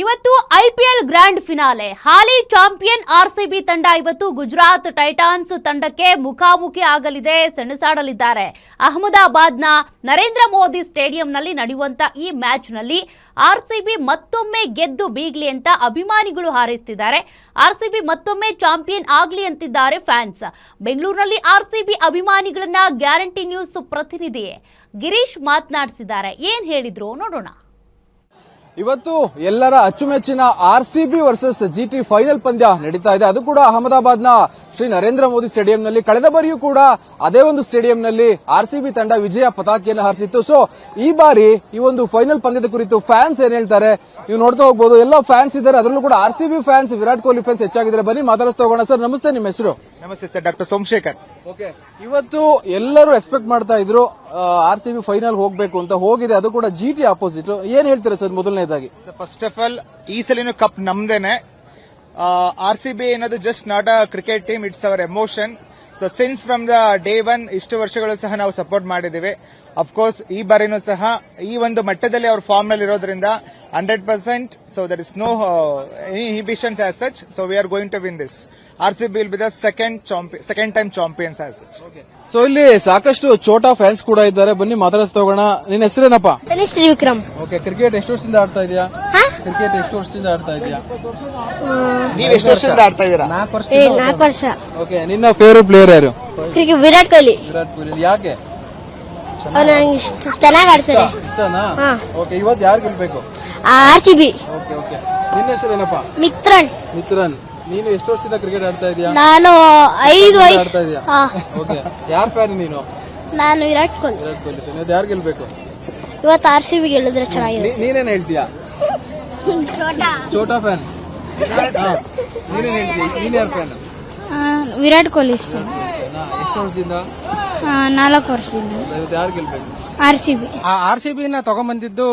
ಇವತ್ತು IPL grand finale ಹಾಲಿ champion RCB ತಂಡ ಇವತ್ತು ಗುಜರಾತ್ ಟೈಟಾನ್ಸ್ ತಂಡಕ್ಕೆ ಮುಖಾಮುಖಿ ಆಗಲಿದೆ, ಸೆಣಸಾಡಲಿದ್ದಾರೆ. ಅಹಮದಾಬಾದ್ನ ನರೇಂದ್ರ ಮೋದಿ ಸ್ಟೇಡಿಯಂನಲ್ಲಿ ನಡೆಯುವಂತ ಈ ಮ್ಯಾಚ್ನಲ್ಲಿ ಆರ್ಸಿಬಿ ಮತ್ತೊಮ್ಮೆ ಗೆದ್ದು ಬೀಗ್ಲಿ ಅಂತ ಅಭಿಮಾನಿಗಳು ಹಾರೈಸುತ್ತಿದ್ದಾರೆ. ಆರ್ಸಿಬಿ ಮತ್ತೊಮ್ಮೆ ಚಾಂಪಿಯನ್ ಆಗ್ಲಿ ಅಂತಿದ್ದಾರೆ ಫ್ಯಾನ್ಸ್. ಬೆಂಗಳೂರಿನಲ್ಲಿ ಆರ್ಸಿಬಿ ಅಭಿಮಾನಿಗಳನ್ನ ಗ್ಯಾರಂಟಿ ನ್ಯೂಸ್ ಪ್ರತಿನಿಧಿ ಗಿರೀಶ್ ಮಾತನಾಡಿಸಿದ್ದಾರೆ. ಏನ್ ಹೇಳಿದ್ರು ನೋಡೋಣ. ಇವತ್ತು ಎಲ್ಲರ ಅಚ್ಚುಮೆಚ್ಚಿನ ಆರ್ಸಿಬಿ ವರ್ಸಸ್ ಜಿಟಿ ಫೈನಲ್ ಪಂದ್ಯ ನಡೀತಾ ಇದೆ. ಅದು ಕೂಡ ಅಹಮದಾಬಾದ್ನ ಶ್ರೀ ನರೇಂದ್ರ ಮೋದಿ ಸ್ಟೇಡಿಯಂನಲ್ಲಿ. ಕಳೆದ ಬಾರಿಯೂ ಕೂಡ ಅದೇ ಒಂದು ಸ್ಟೇಡಿಯಂನಲ್ಲಿ ಆರ್ಸಿಬಿ ತಂಡ ವಿಜಯ ಪತಾಕೆಯನ್ನು ಹಾರಿಸಿತ್ತು. ಸೊ ಈ ಬಾರಿ ಈ ಒಂದು ಫೈನಲ್ ಪಂದ್ಯದ ಕುರಿತು ಫ್ಯಾನ್ಸ್ ಏನ್ ಹೇಳ್ತಾರೆ ನೀವು ನೋಡ್ತಾ ಹೋಗಬಹುದು. ಎಲ್ಲ ಫ್ಯಾನ್ಸ್ ಇದ್ದಾರೆ, ಅದರಲ್ಲೂ ಕೂಡ RCB fans, Virat Kohli fans ಹೆಚ್ಚಾಗಿದ್ದಾರೆ. ಬನ್ನಿ ಮಾತಾಡಿಸ್ತಾ ಹೋಗೋಣ. ಸರ್ ನಮಸ್ತೆ, ನಿಮ್ಮ ಹೆಸರು? ನಮಸ್ತೆ ಸರ್, ಡಾಕ್ಟರ್ ಸೋಮಶೇಖರ್. ಓಕೆ, ಇವತ್ತು ಎಲ್ಲರೂ ಎಕ್ಸ್ಪೆಕ್ಟ್ ಮಾಡ್ತಾ ಇದ್ರು ಆರ್ಸಿಬಿ ಫೈನಲ್ ಹೋಗ್ಬೇಕು ಅಂತ, ಹೋಗಿದೆ. ಅದು ಕೂಡ ಜಿಟಿ ಅಪೋಸಿಟ್. ಏನ್ ಹೇಳ್ತೀರಾ ಸರ್ ಮೊದಲನೇದಾಗಿ? ಫಸ್ಟ್ ಆಫ್ ಆಲ್ ಈ ಸಲಿನೂ ಕಪ್ ನಮ್ದೇನೆ. ಆರ್ಸಿಬಿ ಅನ್ನೋದು just not a cricket team, it's hour emotion. So since from the day one ಇಷ್ಟು ವರ್ಷಗಳು ಸಹ ನಾವು ಸಪೋರ್ಟ್ ಮಾಡಿದ್ದೀವಿ. ಅಫ್ಕೋರ್ಸ್ ಈ ಬಾರಿನೂ ಸಹ ಈ ಒಂದು ಮಟ್ಟದಲ್ಲಿ ಅವ್ರ ಫಾರ್ಮ್ ನಲ್ಲಿ ಇರೋದ್ರಿಂದ 100%. So there is no any inhibitions as such. So we are going to win this. RCB will be the second time champions as such. So ಇಲ್ಲಿ ಸಾಕಷ್ಟು ಛೋಟಾ ಫ್ಯಾನ್ಸ್ ಕೂಡ ಇದ್ದಾರೆ. ಬನ್ನಿ ಮಾತಾಡಿಸ್ತಾ ಹೋಗೋಣ. ನಿನ್ನ ಹೆಸರೇನಪ್ಪ? ವಿಕ್ರಮ್. ಓಕೆ, ಕ್ರಿಕೆಟ್ ಎಷ್ಟು ವರ್ಷದಿಂದ ಆಡ್ತಾ ಇದೆಯಾ? ಕ್ರಿಕೆಟ್ ಎಷ್ಟು ವರ್ಷದಿಂದ ಆಡ್ತಾ ಇದೆಯಾ? ನೀವು ಎಷ್ಟು ವರ್ಷದಿಂದ ಆಡ್ತಾ ಇದ್ದೀರಾ? 4 ವರ್ಷ. ಓಕೆ, ನಿನ್ನ ಫೇವರೇಟ್ ಪ್ಲೇಯರ್ ಯಾರು? ಕ್ರಿಕೆಟ್ ವಿರಾಟ್ ಕೊಹ್ಲಿ. ವಿರಾಟ್ ಕೊಹ್ಲಿ. ಯಾಕೆ? ಚೆನ್ನಾಗಿ ಆಡ್ತಾರೆ. ಇಷ್ಟನಾ? ಓಕೆ, ಇವತ್ತು ಯಾರು ಗೆಲ್ಬೇಕು? ಆರ್ಸಿಬಿ. ಓಕೆ ಓಕೆ, ನಿನ್ನ ಹೆಸರೇನಪ್ಪ? ಮಿತ್ರನ್. ನೀನು ಎಷ್ಟು ವರ್ಷದಿಂದ ಕ್ರಿಕೆಟ್ ಆಡ್ತಾ ಇದೀಯಾ? ನಾನು 5 ಆಡ್ತಾ ಇದೀಯಾ? ಓಕೆ, ಯಾರ್ ಫ್ಯಾನ್ ನೀನು? ನಾನು ವಿರಾಟ್ ಕೊಹ್ಲಿ. ವಿರಾಟ್ ಕೊಹ್ಲಿ. ಇವತ್ತು ಯಾರು ಗೆಲ್ಬೇಕು? ಇವತ್ತು ಆರ್ಸಿಬಿ ಗೆಲ್ಲಿದ್ರೆ ಚೆನ್ನಾಗಿರುತ್ತೆ. ನೀನೇನ್ ಹೇಳ್ತೀಯಾ? ಛೋಟಾ ಫ್ಯಾನ್. ನೀನೇನ್ ಹೇಳ್ತೀಯ? ನೀನ್ ಯಾರ್ ಫ್ಯಾನ್? ವಿರಾಟ್ ಕೊಹ್ಲಿ. ಎಷ್ಟು ವರ್ಷದಿಂದ? 4 ವರ್ಷದಿಂದ. ಇವತ್ತು ಯಾರು ಗೆಲ್ಬೇಕು? ಆರ್ಸಿಬಿ. ಆರ್ಸಿಬಿನ ತಗೊಂಡ್ಬಂದಿದ್ದು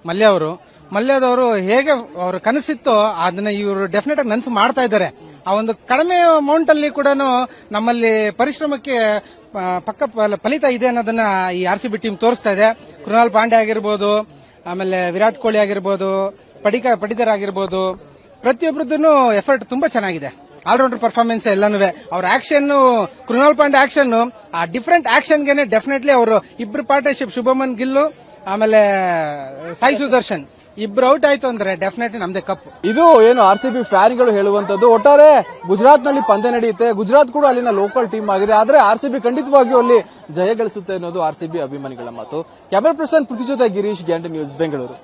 ಮಲ್ಯ ಅವರು. ಮಲ್ಯದವರು ಹೇಗೆ ಅವ್ರ ಕನಸಿತ್ತು ಅದನ್ನ ಇವರು ಡೆಫಿನೆಟ್ ಆಗಿ ನನ್ಸು ಮಾಡ್ತಾ ಇದ್ದಾರೆ. ಆ ಒಂದು ಕಡಿಮೆ ಅಮೌಂಟ್ ಅಲ್ಲಿ ಕೂಡ ನಮ್ಮಲ್ಲಿ ಪರಿಶ್ರಮಕ್ಕೆ ಪಕ್ಕ ಫಲಿತ ಇದೆ ಅನ್ನೋದನ್ನ ಈ ಆರ್ಸಿಬಿ ಟೀಮ್ ತೋರಿಸ್ತಾ ಇದೆ. ಕೃಣಾಲ್ ಪಾಂಡೆ ಆಗಿರ್ಬೋದು, ಆಮೇಲೆ ವಿರಾಟ್ ಕೊಹ್ಲಿ ಆಗಿರ್ಬೋದು, ಪಡಿಕರ್ ಆಗಿರ್ಬೋದು, ಪ್ರತಿಯೊಬ್ಬರದ್ದು ಎಫರ್ಟ್ ತುಂಬಾ ಚೆನ್ನಾಗಿದೆ. ಆಲ್ರೌಂಡರ್ ಪರ್ಫಾರ್ಮೆನ್ಸ್ ಎಲ್ಲಾನು. ಅವ್ರ ಆಕ್ಷನ್, ಕೃಣಾಲ್ ಪಾಂಡೆ ಆಕ್ಷನ್, ಆ ಡಿಫರೆಂಟ್ ಆಕ್ಷನ್ಗೆ ಡೆಫಿನೆಟ್ಲಿ ಅವರು ಇಬ್ರು ಪಾರ್ಟ್ನರ್ಶಿಪ್, ಶುಭಮನ್ ಗಿಲ್ಲು ಆಮೇಲೆ ಸಾಯಿ ಸುದರ್ಶನ್ ಇಬ್ರು ಔಟ್ ಆಯ್ತು ಅಂದ್ರೆ ಡೆಫಿನೆಟ್ಲಿ ನಮ್ದೇ ಕಪ್. ಇದು ಏನು ಆರ್ಸಿಬಿ ಫ್ಯಾನ್ಗಳು ಹೇಳುವಂತದ್ದು. ಒಟ್ಟಾರೆ ಗುಜರಾತ್ ನಲ್ಲಿ ಪಂದ್ಯ ನಡೆಯುತ್ತೆ. ಗುಜರಾತ್ ಕೂಡ ಅಲ್ಲಿನ ಲೋಕಲ್ ಟೀಮ್ ಆಗಿದೆ. ಆದ್ರೆ ಆರ್ಸಿಬಿ ಖಂಡಿತವಾಗಿಯೂ ಅಲ್ಲಿ ಜಯ ಗಳಿಸುತ್ತೆ ಅನ್ನೋದು ಆರ್ಸಿಬಿ ಅಭಿಮಾನಿಗಳ ಮಾತು. ಕ್ಯಾಮರಾ ಪರ್ಸನ್ ಪೃಥ್ವಿ ಜೊತೆ ಗಿರೀಶ್, ಗ್ಯಾರಂಟಿ ನ್ಯೂಸ್, ಬೆಂಗಳೂರು.